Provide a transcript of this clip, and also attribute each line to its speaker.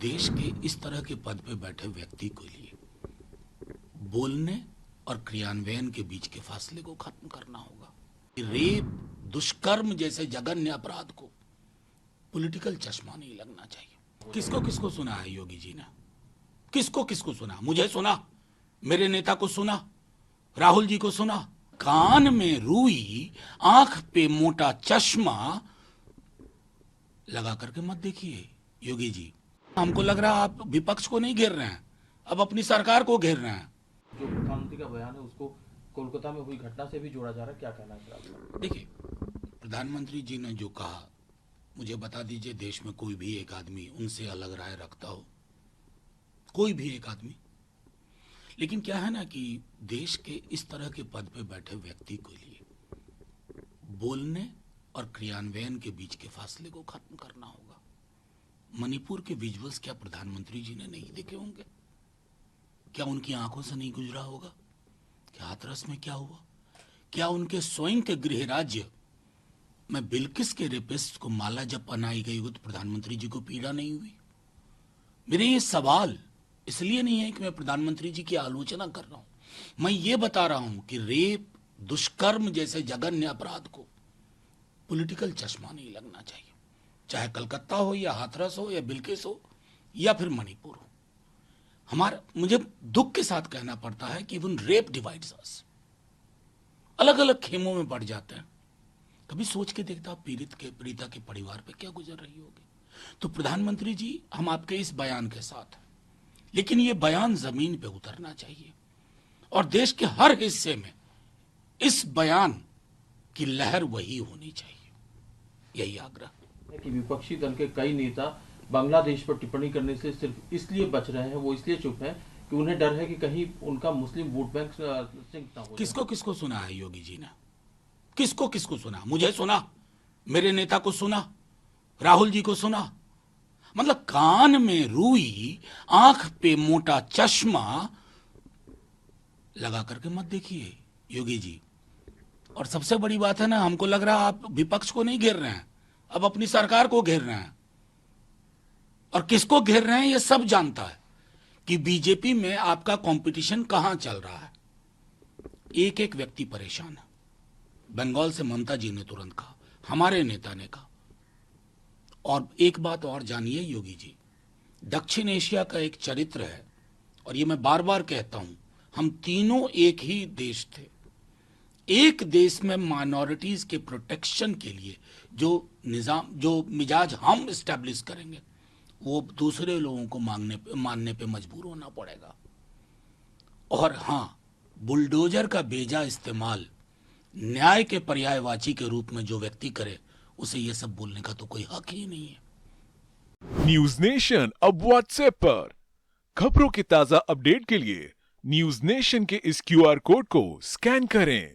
Speaker 1: देश के इस तरह के पद पे बैठे व्यक्ति के लिए बोलने और क्रियान्वयन के बीच के फासले को खत्म करना होगा। रेप, दुष्कर्म जैसे जघन्य अपराध को पॉलिटिकल चश्मा नहीं लगना चाहिए। किसको किसको सुना है योगी जी ने? किसको किसको सुना? मुझे सुना, मेरे नेता को सुना, राहुल जी को सुना। कान में रुई, आंख पे मोटा चश्मा लगा करके मत देखिए योगी जी। हमको लग रहा है आप विपक्ष को नहीं घेर रहे हैं, अब अपनी सरकार को घेर रहे हैं।
Speaker 2: जो प्रधानमंत्री का बयान है उसको कोलकाता में हुई घटना से भी जोड़ा जा रहा है, क्या कहना है आपका?
Speaker 1: देखिए, प्रधानमंत्री जी ने जो कहा, मुझे बता दीजिए देश में कोई भी एक आदमी उनसे अलग राय रखता हो, कोई भी एक आदमी। लेकिन क्या है ना कि देश के इस तरह के पद पे बैठे व्यक्ति के लिए बोलने और क्रियान्वयन के बीच के फासले को खत्म करना होगा। मणिपुर के विजुअल्स क्या प्रधानमंत्री जी ने नहीं देखे होंगे? क्या उनकी आंखों से नहीं गुजरा होगा? क्या हाथरस में क्या हुआ? क्या उनके स्वयं के गृह राज्य में बिल्किस के रेपिस्ट को माला जब पहनाई गई हो तो प्रधानमंत्री जी को पीड़ा नहीं हुई? मेरे ये सवाल इसलिए नहीं है कि मैं प्रधानमंत्री जी की आलोचना कर रहा हूं, मैं ये बता रहा हूं कि रेप, दुष्कर्म जैसे जघन्य अपराध को पॉलिटिकल चश्मा नहीं लगना चाहिए। चाहे कलकत्ता हो या हाथरस हो या बिल्किस हो या फिर मणिपुर हो। मुझे दुख के साथ कहना पड़ता है कि इवन रेप डिवाइड्स अस। अलग अलग खेमों में बढ़ जाते हैं। कभी सोच के देखता पीड़िता के परिवार पे क्या गुजर रही होगी। तो प्रधानमंत्री जी, हम आपके इस बयान के साथ हैं, लेकिन ये बयान जमीन पे उतरना चाहिए और देश के हर हिस्से में इस बयान की लहर वही होनी चाहिए। यही आग्रह
Speaker 2: है कि विपक्षी दल के कई नेता बांग्लादेश पर टिप्पणी करने से सिर्फ इसलिए बच रहे हैं, वो इसलिए चुप हैं कि उन्हें डर है कि कहीं उनका मुस्लिम वोट बैंक सिंक ना हो।
Speaker 1: किसको किसको सुना है योगी जी ने? किसको किसको सुना? मुझे सुना, मेरे नेता को सुना, राहुल जी को सुना। मतलब कान में रुई, आंख पे मोटा चश्मा लगा करके मत देखिए योगी जी। और सबसे बड़ी बात है ना, हमको लग रहा है आप विपक्ष को नहीं घेर रहे हैं, अब अपनी सरकार को घेर रहे हैं। और किसको घेर रहे हैं ये सब जानता है कि बीजेपी में आपका कंपटीशन कहां चल रहा है। एक एक व्यक्ति परेशान है। बंगाल से ममता जी ने तुरंत कहा, हमारे नेता ने कहा। और एक बात और जानिए योगी जी, दक्षिण एशिया का एक चरित्र है और ये मैं बार बार कहता हूं, हम तीनों एक ही देश थे। एक देश में माइनॉरिटीज के प्रोटेक्शन के लिए जो निजाम, जो मिजाज हम इस्टेब्लिश करेंगे, वो दूसरे लोगों को मानने पे मजबूर होना पड़ेगा। और हां, बुलडोजर का बेजा इस्तेमाल न्याय के पर्यायवाची के रूप में जो व्यक्ति करे, उसे ये सब बोलने का तो कोई हक ही नहीं है।
Speaker 3: न्यूज नेशन अब व्हाट्सएप पर खबरों के ताजा अपडेट के लिए न्यूज नेशन के इस क्यूआर कोड को स्कैन करें।